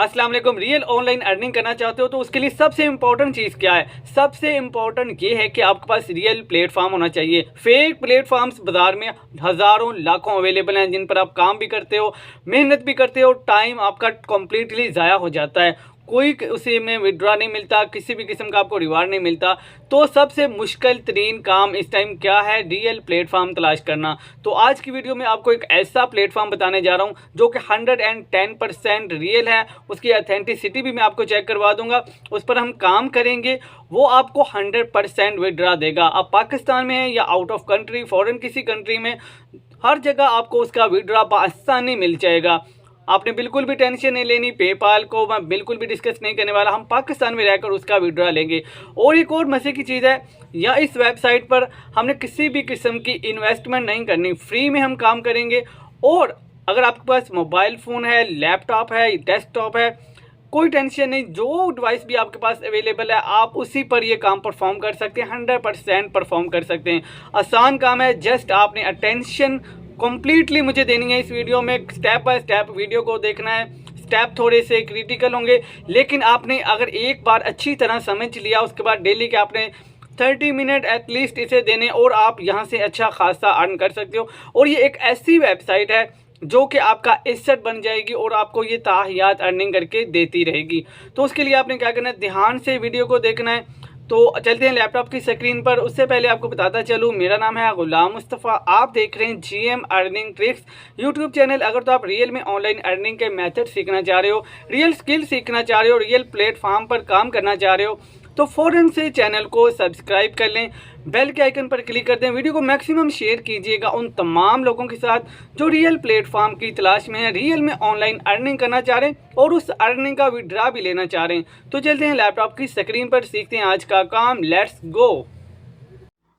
अस्सलाम वालेकुम। Real online earning करना चाहते हो तो उसके लिए सबसे इंपॉर्टेंट चीज़ क्या है? सबसे इंपॉर्टेंट ये है कि आपके पास रियल प्लेटफॉर्म होना चाहिए। फेक प्लेटफॉर्म्स बाजार में हज़ारों लाखों अवेलेबल हैं, जिन पर आप काम भी करते हो, मेहनत भी करते हो, टाइम आपका कंप्लीटली ज़ाया हो जाता है, कोई उसी में विड्रॉ नहीं मिलता, किसी भी किस्म का आपको रिवार्ड नहीं मिलता। तो सबसे मुश्किल तरीन काम इस टाइम क्या है? रियल प्लेटफॉर्म तलाश करना। तो आज की वीडियो में आपको एक ऐसा प्लेटफॉर्म बताने जा रहा हूं जो कि 110% रियल है। उसकी अथेंटिसिटी भी मैं आपको चेक करवा दूंगा। उस पर हम काम करेंगे, वो आपको 100% विड्रॉ देगा। आप पाकिस्तान में हैं या आउट ऑफ कंट्री, फॉरेन किसी कंट्री में, हर जगह आपको उसका विड्रॉ आसानी मिल जाएगा। आपने बिल्कुल भी टेंशन नहीं लेनी। पेपाल को मैं बिल्कुल भी डिस्कस नहीं करने वाला, हम पाकिस्तान में रहकर उसका विड्रॉ लेंगे। और एक और मजे की चीज़ है, या इस वेबसाइट पर हमने किसी भी किस्म की इन्वेस्टमेंट नहीं करनी, फ्री में हम काम करेंगे। और अगर आपके पास मोबाइल फ़ोन है, लैपटॉप है, डेस्कटॉप है, कोई टेंशन नहीं, जो डिवाइस भी आपके पास अवेलेबल है आप उसी पर ये काम परफॉर्म कर सकते हैं, 100% परफॉर्म कर सकते हैं। आसान काम है, जस्ट आपने अटेंशन कंप्लीटली मुझे देनी है। इस वीडियो में स्टेप बाय स्टेप वीडियो को देखना है। स्टेप थोड़े से क्रिटिकल होंगे, लेकिन आपने अगर एक बार अच्छी तरह समझ लिया, उसके बाद डेली के आपने 30 मिनट एटलीस्ट इसे देने, और आप यहाँ से अच्छा खासा अर्न कर सकते हो। और ये एक ऐसी वेबसाइट है जो कि आपका एसेट बन जाएगी और आपको ये ताहियात अर्निंग करके देती रहेगी। तो उसके लिए आपने क्या करना है, ध्यान से वीडियो को देखना है। तो चलते हैं लैपटॉप की स्क्रीन पर। उससे पहले आपको बताता चलूँ, मेरा नाम है गुलाम मुस्तफ़ा, आप देख रहे हैं GM earning tricks YouTube channel. अगर तो आप रियल में ऑनलाइन अर्निंग के मेथड सीखना चाह रहे हो, रियल स्किल सीखना चाह रहे हो, रियल प्लेटफॉर्म पर काम करना चाह रहे हो, तो फ़ौरन से चैनल को सब्सक्राइब कर लें, बेल के आइकन पर क्लिक कर दें। वीडियो को मैक्सिमम शेयर कीजिएगा उन तमाम लोगों के साथ जो रियल प्लेटफॉर्म की तलाश में है, रियल में ऑनलाइन अर्निंग करना चाह रहे हैं और उस अर्निंग का विड्रॉ भी लेना चाह रहे हैं। तो चलते हैं लैपटॉप की स्क्रीन पर, सीखते हैं आज का काम। Let's go.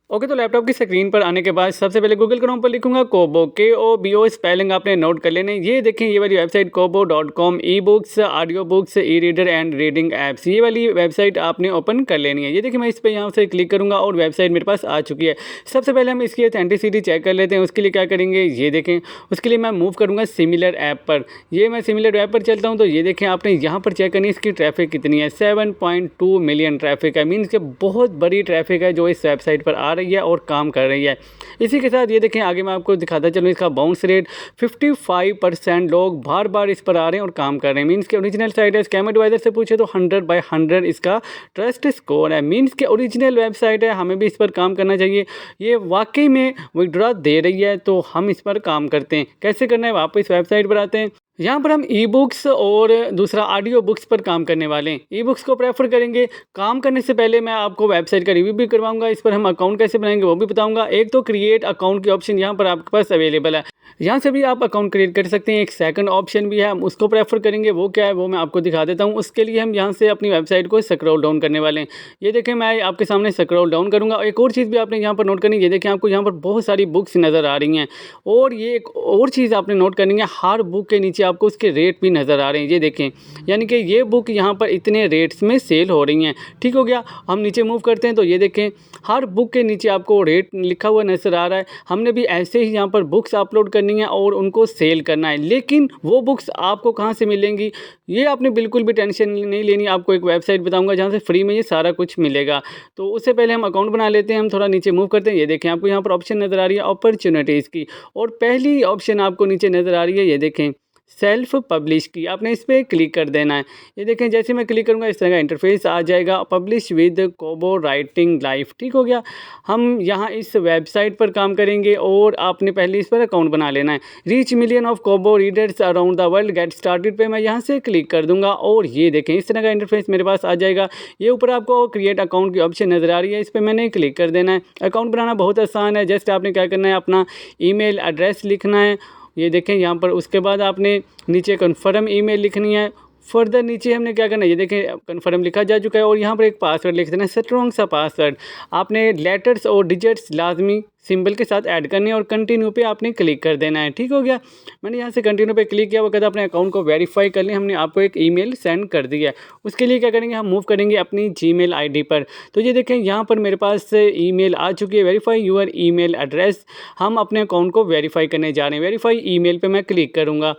ओके, तो लैपटॉप की स्क्रीन पर आने के बाद सबसे पहले गूगल क्रोम पर लिखूंगा कोबो, KOBO, स्पेलिंग आपने नोट कर लेने। ये देखें, ये वाली website kobo.com, e books, audio books, e reader and reading apps, ये वाली वेबसाइट आपने ओपन कर लेनी है। ये देखिए, मैं इस पर यहाँ से क्लिक करूँगा और वेबसाइट मेरे पास आ चुकी है। सबसे पहले हम इसकी अथेंटिसिटी चेक कर लेते हैं। उसके लिए क्या करेंगे, ये देखें, उसके लिए मैं मूव करूँगा सिमिलर ऐप पर। ये मैं सिमिलर ऐप पर चलता हूँ तो ये देखें, आपने यहाँ पर चेक करनी है इसकी ट्रैफिक कितनी है। 7.2 मिलियन ट्रैफिक है, मीन्स कि बहुत बड़ी ट्रैफिक है जो इस वेबसाइट पर आ रही है और काम कर रही है। इसी के साथ ये देखें, आगे मैं आपको दिखाता चलूँ, इसका बाउंस रेट 55% लोग बार बार इस पर आ रहे हैं और काम कर रहे हैं। मीन्स के ओरिजिनल साइट है। स्कैम एडवाइजर से पूछे तो 100/100 इसका ट्रस्ट स्कोर है। मीन्स के ओरिजिनल वेबसाइट है, हमें भी इस पर काम करना चाहिए। ये वाकई में विड्रॉ दे रही है तो हम इस पर काम करते हैं। कैसे करना है, वापस वेबसाइट पर आते हैं। यहाँ पर हम ई बुक्स और दूसरा ऑडियो बुक्स पर काम करने वाले हैं। ई बुक्स को प्रेफर करेंगे। काम करने से पहले मैं आपको वेबसाइट का रिव्यू भी करवाऊंगा, इस पर हम अकाउंट कैसे बनाएंगे वो भी बताऊंगा। एक तो क्रिएट अकाउंट की ऑप्शन यहाँ पर आपके पास अवेलेबल है, यहाँ से भी आप अकाउंट क्रिएट कर सकते हैं। एक सेकंड ऑप्शन भी है, हम उसको प्रेफर करेंगे। वो क्या है वो मैं आपको दिखा देता हूँ। उसके लिए हम यहाँ से अपनी वेबसाइट को स्क्रॉल डाउन करने वाले हैं। ये देखें, मैं आपके सामने स्क्रॉल डाउन करूँगा। एक और चीज़ भी आपने यहाँ पर नोट करनी है, ये देखें, आपको यहाँ पर बहुत सारी बुक्स नज़र आ रही हैं। और ये एक और चीज़ आपने नोट करनी है, हर बुक के नीचे आपको उसके रेट भी नज़र आ रहे हैं। ये देखें, यानी कि ये बुक यहाँ पर इतने रेट्स में सेल हो रही हैं। ठीक हो गया। हम नीचे मूव करते हैं तो ये देखें, हर बुक के नीचे आपको रेट लिखा हुआ नज़र आ रहा है। हमने भी ऐसे ही यहाँ पर बुक्स अपलोड करनी है और उनको सेल करना है। लेकिन वो बुक्स आपको कहाँ से मिलेंगी, ये आपने बिल्कुल भी टेंशन नहीं लेनी। आपको एक वेबसाइट बताऊंगा जहाँ से फ्री में ये सारा कुछ मिलेगा। तो उससे पहले हम अकाउंट बना लेते हैं। हम थोड़ा नीचे मूव करते हैं। ये देखें, आपको यहाँ पर ऑप्शन नज़र आ रही है अपॉर्चुनिटीज़ की, और पहली ऑप्शन आपको नीचे नज़र आ रही है, ये देखें, सेल्फ पब्लिश की। आपने इस पर क्लिक कर देना है। ये देखें, जैसे मैं क्लिक करूँगा इस तरह का इंटरफेस आ जाएगा, पब्लिश विद कोबो राइटिंग लाइफ। ठीक हो गया। हम यहाँ इस वेबसाइट पर काम करेंगे और आपने पहले इस पर अकाउंट बना लेना है। Reach million of Kobo readers around the world, get started पे मैं यहाँ से क्लिक कर दूँगा और ये देखें, इस तरह का इंटरफेस मेरे पास आ जाएगा। ये ऊपर आपको क्रिएट अकाउंट की ऑप्शन नज़र आ रही है, इस पर मैंने क्लिक कर देना है। अकाउंट बनाना बहुत आसान है। जस्ट आपने क्या करना है, अपना ईमेल एड्रेस लिखना है। ये देखें यहाँ पर, उसके बाद आपने नीचे कन्फर्म ईमेल लिखनी है। फर्दर नीचे हमने क्या करना है, ये देखें, कन्फर्म लिखा जा चुका है और यहाँ पर एक पासवर्ड लिख देना है, स्ट्रॉन्ग सा पासवर्ड। आपने लेटर्स और डिजिट्स लाजमी सिंबल के साथ ऐड करने और कंटिन्यू पे आपने क्लिक कर देना है। ठीक हो गया। मैंने यहाँ से कंटिन्यू पे क्लिक किया, वो कहता है अपने अकाउंट को वेरीफाई कर लें। हमने आपको एक ईमेल सेंड कर दिया है। उसके लिए क्या करेंगे, हम मूव करेंगे अपनी जीमेल आईडी पर। तो ये देखें, यहाँ पर मेरे पास ईमेल आ चुकी है, वेरीफाई यूर ईमेल एड्रेस। हम अपने अकाउंट को वेरीफाई करने जा रहे हैं। वेरीफाई ईमेल पर मैं क्लिक करूँगा।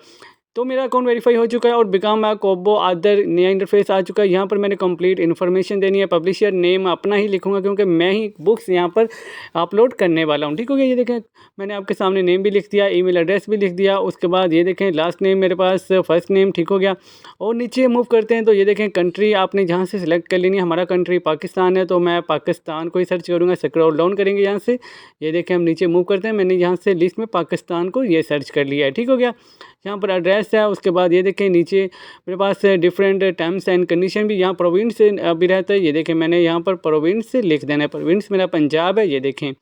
तो मेरा अकाउंट वेरीफाई हो चुका है और बिकम माई कोबो अदर नया इंटरफेस आ चुका है। यहाँ पर मैंने कंप्लीट इन्फॉर्मेशन देनी है। पब्लिशर नेम अपना ही लिखूंगा क्योंकि मैं ही बुक्स यहाँ पर अपलोड करने वाला हूँ। ठीक हो गया, ये देखें मैंने आपके सामने नेम भी लिख दिया, ईमेल एड्रेस भी लिख दिया। उसके बाद ये देखें लास्ट नेम मेरे पास फर्स्ट नेम, ठीक हो गया। और नीचे मूव करते हैं तो ये देखें कंट्री आपने जहाँ से सिलेक्ट कर लेनी है। हमारा कंट्री पाकिस्तान है तो मैं पाकिस्तान को ही सर्च करूँगा। स्क्रॉल डाउन करेंगे यहाँ से, ये देखें हम नीचे मूव करते हैं। मैंने यहाँ से लिस्ट में पाकिस्तान को ये सर्च कर लिया है। ठीक हो गया, यहाँ पर एड्रेस है। उसके बाद ये देखें नीचे मेरे पास डिफरेंट टर्म्स एंड कंडीशन भी यहाँ प्रोविंस भी रहता है। ये देखें मैंने यहाँ पर प्रोविंस लिख देना है। प्रोविंस मेरा पंजाब है, ये देखें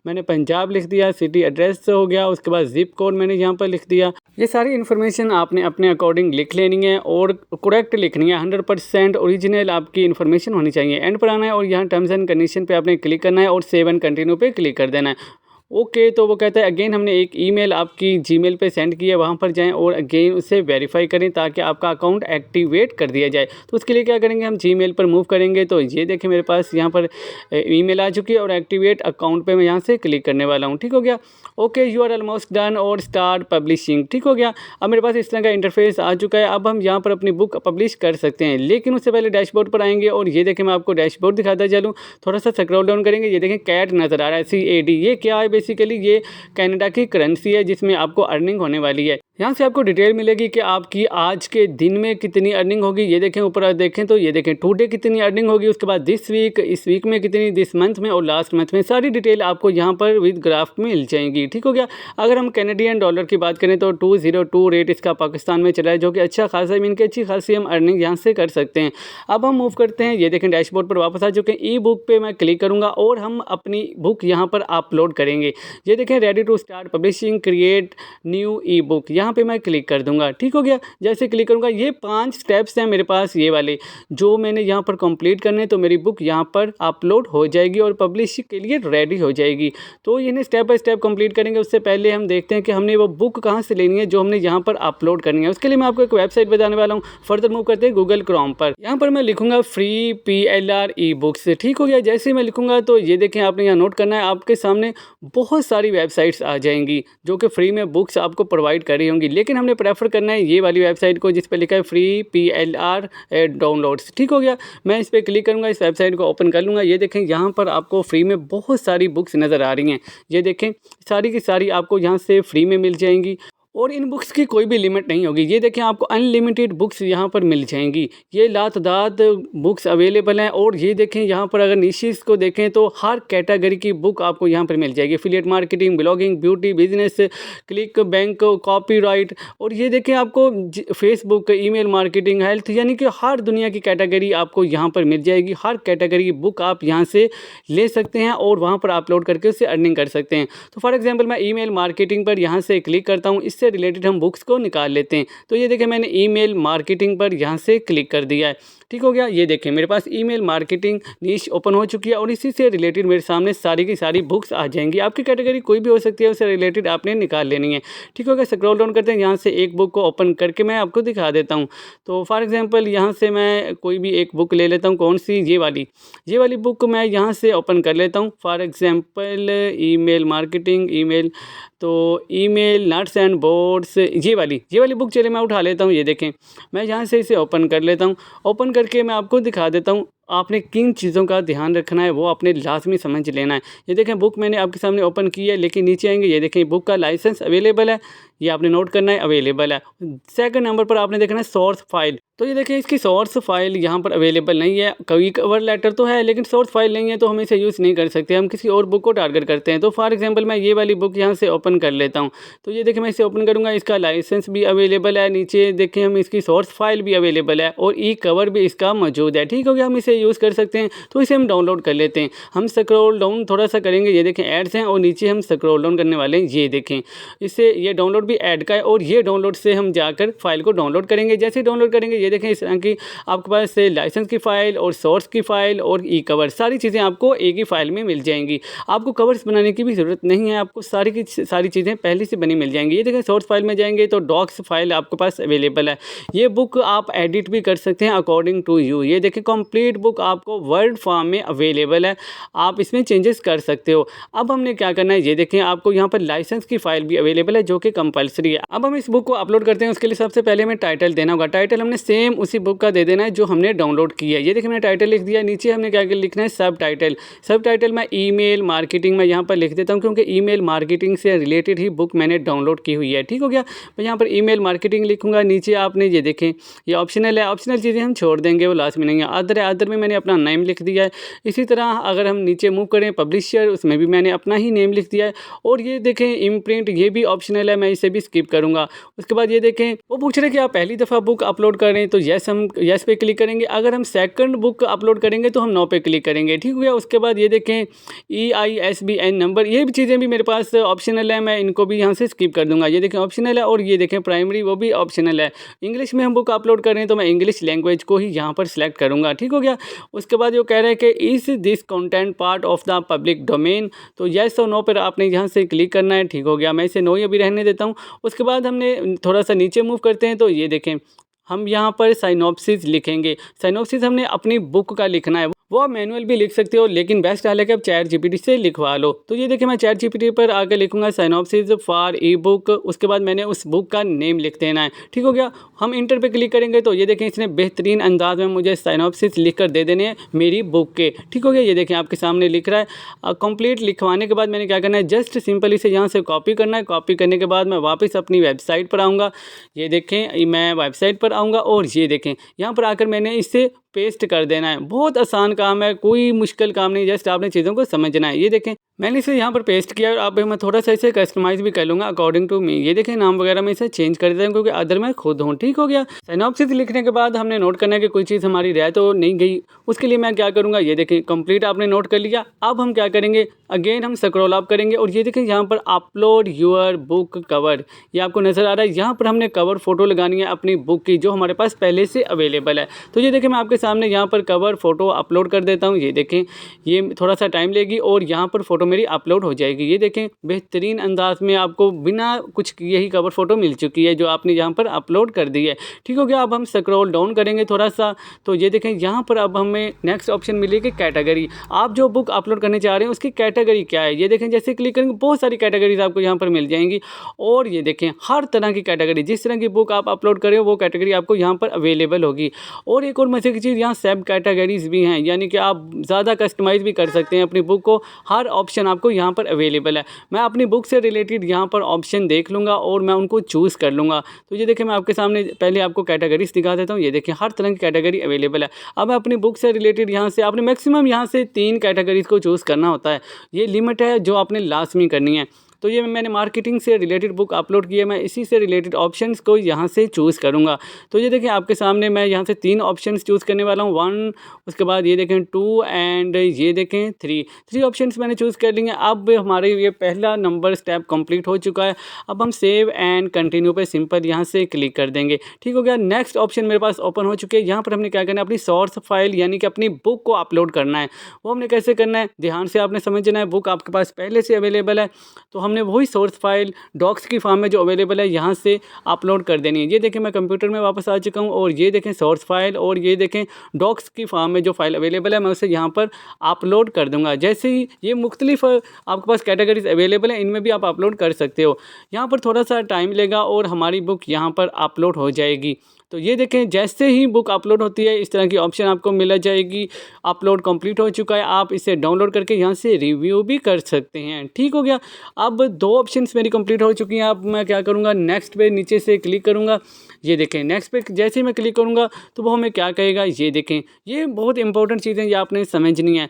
मैंने पंजाब लिख दिया। सिटी एड्रेस हो गया, उसके बाद जिप कोड मैंने यहाँ पर लिख दिया। ये सारी इन्फॉर्मेशन आपने अपने अकॉर्डिंग लिख लेनी है और करेक्ट लिखनी है। 100% ओरिजिनल आपकी इन्फॉर्मेशन होनी चाहिए। एंड पर आना है और यहाँ टर्म्स एंड कंडीशन पे आपने क्लिक करना है और सेव एंड कंटिन्यू पे क्लिक कर देना है। ओके, तो वो कहता है अगेन हमने एक ईमेल आपकी जीमेल पे सेंड की है, वहाँ पर जाएं और अगेन उसे वेरीफाई करें ताकि आपका अकाउंट एक्टिवेट कर दिया जाए। तो उसके लिए क्या करेंगे, हम जीमेल पर मूव करेंगे। तो ये देखें मेरे पास यहाँ पर ईमेल आ चुकी है और एक्टिवेट अकाउंट पे मैं यहाँ से क्लिक करने वाला हूँ। ठीक हो गया, okay you are almost done और स्टार्ट पब्लिशिंग। ठीक हो गया, अब मेरे पास इस तरह का इंटरफेस आ चुका है। अब हम यहाँ पर अपनी बुक पब्लिश कर सकते हैं, लेकिन उससे पहले डैशबोर्ड पर आएंगे और ये देखें मैं आपको डैशबोर्ड दिखाता चलूँ। थोड़ा सा स्क्रॉल डाउन करेंगे, ये देखें कैट नज़र आ रहा है, CAD। ये क्या है, बेसिकली ये कनाडा की करेंसी है जिसमें आपको अर्निंग होने वाली है। यहाँ से आपको डिटेल मिलेगी कि आपकी आज के दिन में कितनी अर्निंग होगी। ये देखें ऊपर देखें तो ये देखें टुडे कितनी अर्निंग होगी, उसके बाद दिस वीक, इस वीक में कितनी, दिस मंथ में और लास्ट मंथ में। सारी डिटेल आपको यहाँ पर विद ग्राफ में मिल जाएंगी। ठीक हो गया, अगर हम कैनेडियन डॉलर की बात करें तो 202 रेट इसका पाकिस्तान में चला है, जो कि अच्छा खासा मीन कि अच्छी खासी हम अर्निंग यहाँ से कर सकते हैं। अब हम मूव करते हैं, ये देखें डैशबोर्ड पर वापस आ चुके हैं। ई बुक पे मैं क्लिक करूँगा और हम अपनी बुक यहाँ पर अपलोड करेंगे। ये देखें ready to start publishing, create new ebook, यहाँ पे मैं क्लिक कर दूंगा। ठीक हो गया, जैसे क्लिक करूंगा ये 5 स्टेप्स हैं मेरे पास ये वाले जो मैंने यहाँ पर कंप्लीट करने, तो मेरी बुक यहाँ पर अपलोड हो जाएगी और पब्लिश के लिए रेडी हो जाएगी। तो इन्हें स्टेप बाय स्टेप कंप्लीट करेंगे। उससे पहले हम देखते हैं कि हमने वो बुक कहाँ से लेनी है जो हमने यहाँ पर अपलोड करनी है। उसके लिए मैं आपको एक वेबसाइट बताने वाला हूँ। फर्दर मूव करते हैं गूगल क्रोम पर। यहाँ पर मैं लिखूंगा फ्री PLR ई बुक्स। ठीक हो गया, जैसे ही मैं लिखूंगा तो ये देखें आपने यहाँ नोट करना है, आपके सामने बहुत सारी वेबसाइट्स आ जाएंगी जो कि फ्री में बुक्स आपको प्रोवाइड कर रही होंगी, लेकिन हमने प्रेफर करना है ये वाली वेबसाइट को जिस पे लिखा है फ्री PLR डाउनलोड्स। ठीक हो गया, मैं इस पर क्लिक करूंगा, इस वेबसाइट को ओपन कर लूँगा। ये देखें यहाँ पर आपको फ्री में बहुत सारी बुक्स नज़र आ रही हैं। ये देखें सारी की सारी आपको यहाँ से फ्री में मिल जाएंगी और इन बुक्स की कोई भी लिमिट नहीं होगी। ये देखें आपको अनलिमिटेड बुक्स यहाँ पर मिल जाएंगी। ये लातदाद बुक्स अवेलेबल हैं और ये देखें यहाँ पर अगर निशेस को देखें तो हर कैटेगरी की बुक आपको यहाँ पर मिल जाएगी। Affiliate marketing, blogging, beauty, business, click bank, copyright और ये देखें आपको फेसबुक, ईमेल मार्केटिंग, हेल्थ, यानी कि हर दुनिया की कैटेगरी आपको यहाँ पर मिल जाएगी। हर कैटेगरी की बुक आप यहाँ से ले सकते हैं और वहाँ पर अपलोड करके उससे अर्निंग कर सकते हैं। तो फॉर एग्जाम्पल मैं ईमेल मार्केटिंग पर यहाँ से क्लिक करता हूँ, से रिलेटेड हम बुक्स को निकाल लेते हैं। तो ये देखें मैंने ईमेल मार्केटिंग पर यहाँ से क्लिक कर दिया है। ठीक हो गया, ये देखें मेरे पास ईमेल मार्केटिंग नीश ओपन हो चुकी है और इसी से रिलेटेड मेरे सामने सारी की सारी बुक्स आ जाएंगी। आपकी कैटेगरी कोई भी हो सकती है, उससे रिलेटेड आपने निकाल लेनी है। ठीक हो गया, स्क्रॉल डाउन करते हैं, यहाँ से एक बुक को ओपन करके मैं आपको दिखा देता हूँ। तो फॉर एग्जांपल यहाँ से मैं कोई भी एक बुक ले लेता हूँ। कौन सी, ये वाली बुक मैं यहाँ से ओपन कर लेता हूँ। फॉर एग्जाम्पल ईमेल मार्केटिंग, तो ईमेल नट्स एंड बोर्ड्स, ये वाली बुक चलिए मैं उठा लेता हूँ। ये देखें मैं यहाँ से इसे ओपन कर लेता हूँ। ओपन करके मैं आपको दिखा देता हूँ आपने किन चीज़ों का ध्यान रखना है, वो आपने लाजमी समझ लेना है। ये देखें बुक मैंने आपके सामने ओपन की है, लेकिन नीचे आएंगे ये देखें बुक का लाइसेंस अवेलेबल है, ये आपने नोट करना है, अवेलेबल है। सेकंड नंबर पर आपने देखना है सोर्स फाइल। तो ये देखें इसकी सोर्स फाइल यहाँ पर अवेलेबल नहीं है। कभी कवर लेटर तो है लेकिन सोर्स फाइल नहीं है, तो हम इसे यूज़ नहीं कर सकते। हम किसी और बुक को टारगेट करते हैं। तो फॉर एग्जांपल मैं ये वाली बुक यहाँ से ओपन कर लेता हूँ। तो ये देखें मैं इसे ओपन करूँगा, इसका लाइसेंस भी अवेलेबल है, नीचे देखें हम इसकी सोर्स फाइल भी अवेलेबल है और ई कवर भी इसका मौजूद है। ठीक हो गया, हम इसे यूज़ कर सकते हैं। तो इसे हम डाउनलोड कर लेते हैं। हम स्क्रॉल डाउन थोड़ा सा करेंगे, ये देखें एड्स हैं और नीचे हम स्क्रॉल डाउन करने वाले हैं। ये देखें इससे ये डाउनलोड भी ऐड का है और ये डाउनलोड से हम जाकर फाइल को डाउनलोड करेंगे। जैसे डाउनलोड करेंगे ये देखें इस तरह की आपके पास लाइसेंस की फ़ाइल और सोर्स की फ़ाइल और ई कवर सारी चीज़ें आपको एक ही फ़ाइल में मिल जाएंगी। आपको कवर्स बनाने की भी ज़रूरत नहीं है, आपको सारी की सारी चीज़ें पहले से बनी मिल जाएंगी। ये देखें सोर्स फाइल में जाएंगे तो डॉक्स फाइल आपके पास अवेलेबल है। ये बुक आप एडिट भी कर सकते हैं अकॉर्डिंग टू यू। ये देखें कंप्लीट बुक आपको वर्ड फॉर्म में अवेलेबल है, आप इसमें चेंजेस कर सकते हो। अब हमने क्या करना है, ये देखें आपको यहाँ पर लाइसेंस की फ़ाइल भी अवेलेबल है जो कि कंपलसरी है। अब हम इस बुक को अपलोड करते हैं, उसके लिए सबसे पहले हमें टाइटल देना होगा। टाइटल हमने सेम उसी बुक का दे देना है जो हमने डाउनलोड की है। ये देखिए मैंने टाइटल लिख दिया, नीचे हमने क्या लिखना है सब टाइटल। सब टाइटल मैं ईमेल मार्केटिंग में यहाँ पर लिख देता हूँ क्योंकि ईमेल मार्केटिंग से रिलेटेड ही बुक मैंने डाउनलोड की हुई है। ठीक हो गया, मैं यहाँ पर ईमेल मार्केटिंग लिखूंगा। नीचे आपने ये देखें ये ऑप्शनल है, ऑप्शनल चीज़ें हम छोड़ देंगे, वो लास्ट में नहीं है। अदर है, अदर में मैंने अपना नेम लिख दिया है। इसी तरह अगर हम नीचे मूव करें पब्लिशर, उसमें भी मैंने अपना ही नेम लिख दिया है। और ये देखें इम्प्रिंट, ये भी ऑप्शनल है, मैं इसे भी स्किप करूँगा। उसके बाद ये देखें वो पूछ रहे कि आप पहली दफ़ा बुक अपलोड करें तो यस, हम यस पे क्लिक करेंगे। अगर हम सेकंड बुक अपलोड करेंगे तो हम नो पे क्लिक करेंगे। ठीक हो गया। उसके बाद ये देखें EISBN नंबर, ये भी चीज़ें भी मेरे पास ऑप्शनल है, मैं इनको भी यहाँ से स्किप कर दूंगा। ये देखें ऑप्शनल है। और ये देखें प्राइमरी, वो भी ऑप्शनल है। इंग्लिश में हम बुक अपलोड करें तो मैं इंग्लिश लैंग्वेज को ही यहाँ पर सिलेक्ट करूँगा। ठीक हो गया। उसके बाद वो कह रहे हैं कि is this content part of the public domain, तो येस और नो पर आपने यहाँ से क्लिक करना है। ठीक हो गया, मैं इसे नो ही अभी रहने देता हूँ। उसके बाद हमने थोड़ा सा नीचे मूव करते हैं तो ये देखें हम यहाँ पर साइनॉप्सिस लिखेंगे। साइनॉप्सिस हमने अपनी बुक का लिखना है, वो आप मैनुअल भी लिख सकते हो, लेकिन बेस्ट हाल है कि आप चैट जीपीटी से लिखवा लो। तो ये देखिए मैं चैट जीपीटी पर आकर लिखूंगा साइनॉप्सिस फॉर ई बुक। उसके बाद मैंने उस बुक का नेम लिख देना है। ठीक हो गया। हम इंटर पे क्लिक करेंगे तो ये देखें इसने बेहतरीन अंदाज में मुझे साइनॉप्सिस लिख कर दे देने हैं मेरी बुक के। ठीक हो गया। ये देखें आपके सामने लिख रहा है। कंप्लीट लिखवाने के बाद मैंने क्या करना है, जस्ट सिंपल इसे यहाँ से कॉपी करना है। कॉपी करने के बाद मैं वापस अपनी वेबसाइट पर आऊँगा। ये देखें मैं वेबसाइट पर आऊँगा और ये देखें यहाँ पर आकर मैंने इसे पेस्ट कर देना है। बहुत आसान काम है, कोई मुश्किल काम नहीं, जस्ट आपने चीज़ों को समझना है। ये देखें मैंने इसे यहाँ पर पेस्ट किया और अब मैं थोड़ा सा इसे कस्टमाइज़ भी कर लूँगा अकॉर्डिंग टू मी। ये देखें नाम वगैरह मैं इसे चेंज कर देता हूँ क्योंकि अदर मैं खुद हूँ। ठीक हो गया। सिनॉप्सिस लिखने के बाद हमने नोट करना है कि कोई चीज़ हमारी रह तो नहीं गई। उसके लिए मैं क्या करूँगा, ये देखें कंप्लीट आपने नोट कर लिया। अब हम क्या करेंगे, अगेन हम स्क्रॉल अप करेंगे और ये देखें यहाँ पर अपलोड योर बुक कवर, ये आपको नज़र आ रहा है। यहाँ पर हमने कवर फ़ोटो लगानी है अपनी बुक की जो हमारे पास पहले से अवेलेबल है। तो ये देखें मैं आपके सामने यहाँ पर कवर फ़ोटो अपलोड कर देता हूँ। ये देखें ये थोड़ा सा टाइम लेगी और यहाँ पर फ़ोटो मेरी अपलोड हो जाएगी। ये देखें बेहतरीन अंदाज में आपको बिना कुछ किए ही कवर फ़ोटो मिल चुकी है जो आपने यहाँ पर अपलोड कर दी है। ठीक हो गया। अब हम स्क्रॉल डाउन करेंगे थोड़ा सा तो ये देखें यहाँ पर अब हमें नेक्स्ट ऑप्शन मिलेगी कैटेगरी। आप जो बुक अपलोड करने चाह रहे हैं उसकी कैटेगरी क्या है। ये देखें जैसे क्लिक करेंगे बहुत सारी कैटेगरीज आपको यहाँ पर मिल जाएंगी और ये देखें हर तरह की कैटेगरी, जिस तरह की बुक आप अपलोड करें वो कैटेगरी आपको यहाँ पर अवेलेबल होगी। और एक और मजे की चीज़, यहाँ सब कैटेगरीज भी हैं, यानी कि आप ज़्यादा कस्टमाइज़ भी कर सकते हैं अपनी बुक को। हर ऑप्शन आपको यहाँ पर अवेलेबल है। मैं अपनी बुक से रिलेटेड यहाँ पर ऑप्शन देख लूँगा और मैं उनको चूज़ कर लूँगा। तो ये देखें मैं आपके सामने पहले आपको कैटेगरीज दिखा देता हूँ। ये देखें हर तरह की कैटेगरी अवेलेबल है। अब मैं अपनी बुक से रिलेटेड यहाँ से आपने मैक्सिमम यहाँ से 3 कैटेगरीज को चूज़ करना होता है। ये लिमिट है जो आपने लास्ट में करनी है। तो ये मैंने मार्केटिंग से रिलेटेड बुक अपलोड की है, मैं इसी से रिलेटेड ऑप्शंस को यहाँ से चूज़ करूँगा। तो ये देखें आपके सामने मैं यहाँ से 3 ऑप्शंस चूज़ करने वाला हूँ, 1, उसके बाद ये देखें 2 एंड ये देखें 3 ऑप्शंस मैंने चूज़ कर लिए। अब हमारे ये पहला नंबर स्टेप कंप्लीट हो चुका है। अब हम सेव एंड कंटिन्यू पे सिंपल यहाँ से क्लिक कर देंगे। ठीक हो गया। नेक्स्ट ऑप्शन मेरे पास ओपन हो चुके हैं। यहाँ पर हमने क्या करना है, अपनी सोर्स फाइल यानी कि अपनी बुक को अपलोड करना है। वो हमने कैसे करना है, ध्यान से आपने समझना है। बुक आपके पास पहले से अवेलेबल है तो हमने वही सोर्स फाइल डॉक्स की फॉर्म में जो अवेलेबल है यहाँ से अपलोड कर देनी है। ये देखें मैं कंप्यूटर में वापस आ चुका हूँ और ये देखें सोर्स फाइल और ये देखें डॉक्स की फॉर्म में जो फाइल अवेलेबल है मैं उसे यहाँ पर अपलोड कर दूँगा। जैसे ही ये मुख्तलिफ आपके पास कैटेगरीज अवेलेबल है, इनमें भी आप अपलोड कर सकते हो। यहाँ पर थोड़ा सा टाइम लेगा और हमारी बुक यहाँ पर अपलोड हो जाएगी। तो ये देखें जैसे ही बुक अपलोड होती है इस तरह की ऑप्शन आपको मिल जाएगी। अपलोड कंप्लीट हो चुका है, आप इसे डाउनलोड करके यहाँ से रिव्यू भी कर सकते हैं। ठीक हो गया। अब 2 ऑप्शंस मेरी कंप्लीट हो चुकी हैं। अब मैं क्या करूँगा, नेक्स्ट पे नीचे से क्लिक करूँगा। ये देखें नेक्स्ट पे जैसे ही मैं क्लिक करूँगा तो वो हमें क्या कहेगा, ये देखें ये बहुत इंपॉर्टेंट चीज़ें ये आपने समझनी है।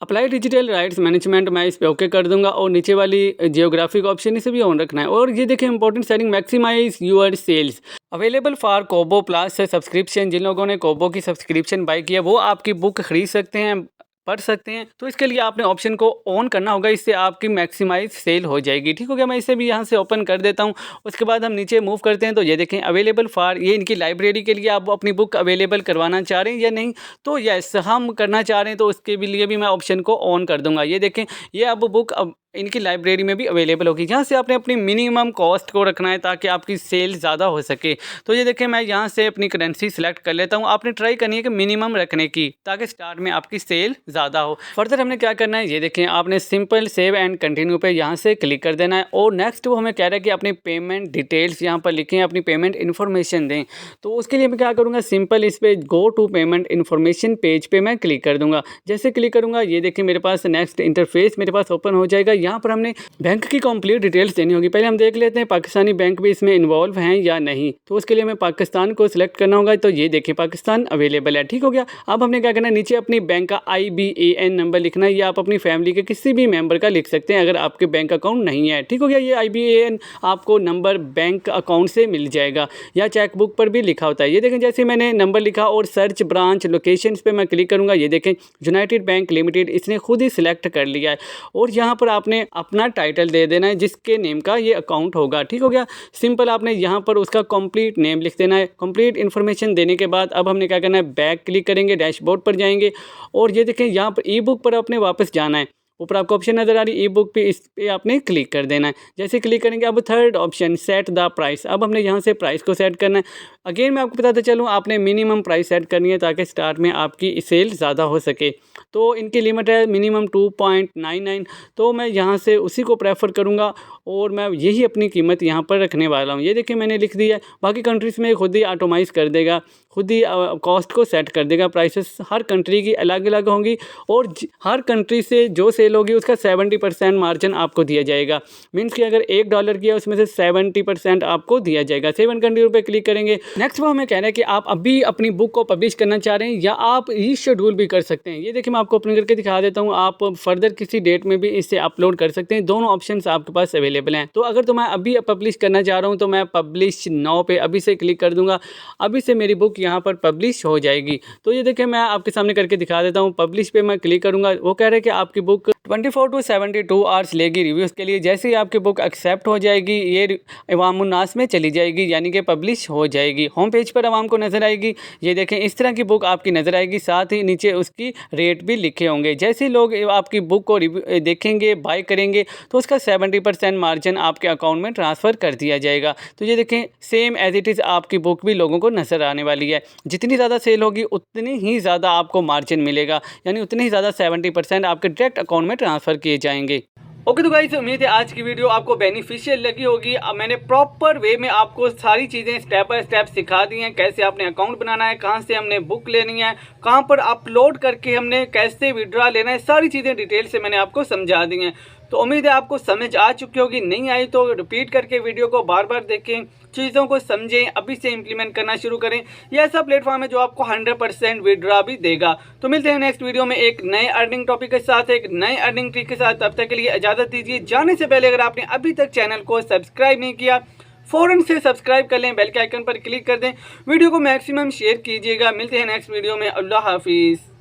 अप्लाई डिजिटल राइट्स मैनेजमेंट, मैं इस पर ओके कर दूंगा और नीचे वाली जियोग्राफिक ऑप्शन इसे भी ऑन रखना है। और ये देखें important setting, maximise your sales available for Kobo plus subscription. जिन लोगों ने कोबो की सब्सक्रिप्शन बाय किया वो आपकी बुक खरीद सकते हैं पढ़ सकते हैं। तो इसके लिए आपने ऑप्शन को ऑन करना होगा, इससे आपकी मैक्सिमाइज सेल हो जाएगी। ठीक हो गया, मैं इसे भी यहाँ से ओपन कर देता हूँ। उसके बाद हम नीचे मूव करते हैं तो ये देखें अवेलेबल फॉर, ये इनकी लाइब्रेरी के लिए आप अपनी बुक अवेलेबल करवाना चाह रहे हैं या नहीं, तो यस हम करना चाह रहे हैं, तो उसके भी लिए भी मैं ऑप्शन को ऑन कर दूंगा। ये देखें ये अब बुक अब इनकी लाइब्रेरी में भी अवेलेबल होगी। यहाँ से आपने अपनी मिनिमम कॉस्ट को रखना है ताकि आपकी सेल ज़्यादा हो सके। तो ये देखें मैं यहाँ से अपनी करेंसी सेलेक्ट कर लेता हूँ। आपने ट्राई करनी है कि मिनिमम रखने की, ताकि स्टार्ट में आपकी सेल ज़्यादा हो। फर्दर हमने क्या करना है, ये देखें आपने सिंपल सेव एंड कंटिन्यू पे यहाँ से क्लिक कर देना है। और नेक्स्ट वो हमें कह रहा है कि अपनी पेमेंट डिटेल्स यहाँ पर लिखें, अपनी पेमेंट इन्फॉर्मेशन दें। तो उसके लिए मैं क्या करूँगा, सिंपल इस पर go to payment information page पे मैं क्लिक कर दूँगा। जैसे क्लिक करूँगा ये देखें मेरे पास नेक्स्ट इंटरफेस मेरे पास ओपन हो जाएगा। यहाँ पर हमने बैंक की कंप्लीट डिटेल्स देनी होगी। पहले हम देख लेते हैं पाकिस्तानी बैंक भी इसमें इन्वॉल्व हैं या नहीं। तो उसके लिए हमें पाकिस्तान को सिलेक्ट करना होगा। तो ये देखिए पाकिस्तान अवेलेबल है। ठीक हो गया, अब हमने क्या करना है, नीचे अपनी बैंक का IBAN नंबर लिखना है, या आप अपनी फैमिली के किसी भी मेंबर का लिख सकते हैं अगर आपके बैंक अकाउंट नहीं है। ठीक हो गया, ये IBAN आपको नंबर बैंक अकाउंट से मिल जाएगा या चेकबुक पर भी लिखा होता है। ये देखें जैसे मैंने नंबर लिखा और सर्च ब्रांच लोकेशन पे मैं क्लिक करूँगा, ये देखें यूनाइटेड बैंक लिमिटेड इसने खुद ही सिलेक्ट कर लिया है। और यहाँ पर आपने अपना टाइटल दे देना है जिसके नेम का ये अकाउंट होगा। ठीक हो गया, सिंपल आपने यहाँ पर उसका कंप्लीट नेम लिख देना है। कंप्लीट इन्फॉर्मेशन देने के बाद अब हमने क्या करना है, बैक क्लिक करेंगे, डैशबोर्ड पर जाएंगे और ये देखें यहाँ पर ई बुक पर आपने वापस जाना है। ऊपर आपको ऑप्शन नज़र आ रही है ई बुक पे, इस पे आपने क्लिक कर देना है। जैसे क्लिक करेंगे अब third option set the price, अब हमने यहाँ से प्राइस को सेट करना है। अगेन मैं आपको बताता चलूँ आपने मिनिमम प्राइस सेट करनी है ताकि स्टार्ट में आपकी सेल ज़्यादा हो सके। तो इनकी लिमिट है मिनिमम 2.99, तो मैं यहाँ से उसी को प्रेफर करूँगा और मैं यही अपनी कीमत यहाँ पर रखने वाला हूँ। ये देखिए मैंने लिख दिया है। बाकी कंट्रीज़ में खुद ही ऑटोमाइज़ कर देगा, खुद ही कॉस्ट को सेट कर देगा। प्राइसेस हर कंट्री की अलग अलग होंगी और हर कंट्री से जो सेल होगी उसका 70% मार्जिन आपको दिया जाएगा। मीन्स कि अगर $1 किया उसमें से 70% आपको दिया जाएगा। सेव एंड कंटिन्यू पे क्लिक करेंगे। नेक्स्ट वो हमें कह रहा है कि आप अभी अपनी बुक को पब्लिश करना चाह रहे हैं या आप रीशेड्यूल भी कर सकते हैं। ये देखिए मैं आपको ओपन करके दिखा देता हूँ। आप फर्दर किसी डेट में भी इसे अपलोड कर सकते हैं। दोनों ऑप्शन आपके पास अवेलेबल हैं। तो अगर तो मैं अभी पब्लिश करना चाह रहा हूँ तो मैं पब्लिश नाउ पे अभी से क्लिक कर दूंगा। अभी से मेरी बुक यहाँ पर पब्लिश हो जाएगी। तो ये देखिए मैं आपके सामने करके दिखा देता हूँ। पब्लिश पे मैं क्लिक करूँगा। वो कह रहे हैं कि आपकी बुक 24 to 72 आवर्स लेगी रिव्यूज़ के लिए। जैसे ही आपकी बुक एक्सेप्ट हो जाएगी ये अवामुन्नास में चली जाएगी, यानी कि पब्लिश हो जाएगी। होम पेज पर आवाम को नज़र आएगी। ये देखें इस तरह की बुक आपकी नज़र आएगी, साथ ही नीचे उसकी रेट भी लिखे होंगे। जैसे लोग आपकी बुक को देखेंगे, बाय करेंगे, तो उसका 70% मार्जिन आपके अकाउंट में ट्रांसफ़र कर दिया जाएगा। तो ये देखें सेम एज इट इज़ आपकी बुक भी लोगों को नज़र आने वाली है। जितनी ज़्यादा सेल होगी उतनी ही ज़्यादा आपको मार्जिन मिलेगा, यानी उतनी ही ज़्यादा 70% आपके डायरेक्ट अकाउंट में ट्रांसफ़र किए जाएंगे। ओके तो गाइस उम्मीद है आज की वीडियो आपको बेनिफिशियल लगी होगी। अब मैंने प्रॉपर वे में आपको सारी चीज़ें स्टेप बाय स्टेप सिखा दी हैं। कैसे आपने अकाउंट बनाना है, कहां से हमने बुक लेनी है, कहां पर अपलोड करके हमने कैसे विड्रॉ लेना है, सारी चीज़ें डिटेल से मैंने आपको समझा दी हैं। तो उम्मीद है आपको समझ आ चुकी होगी। नहीं आई तो रिपीट करके वीडियो को बार बार देखें, चीज़ों को समझें, अभी से इंप्लीमेंट करना शुरू करें। यह ऐसा प्लेटफॉर्म है जो आपको 100% विड्रॉ भी देगा। तो मिलते हैं नेक्स्ट वीडियो में एक नए अर्निंग टॉपिक के साथ, एक नए अर्निंग ट्रिक के साथ। तब तक के लिए इजाज़त दीजिए। जाने से पहले अगर आपने अभी तक चैनल को सब्सक्राइब नहीं किया फ़ौरन से सब्सक्राइब कर लें, बेल के आइकन पर क्लिक कर दें, वीडियो को मैक्सिमम शेयर कीजिएगा। मिलते हैं नेक्स्ट वीडियो में। अल्लाह हाफिज़।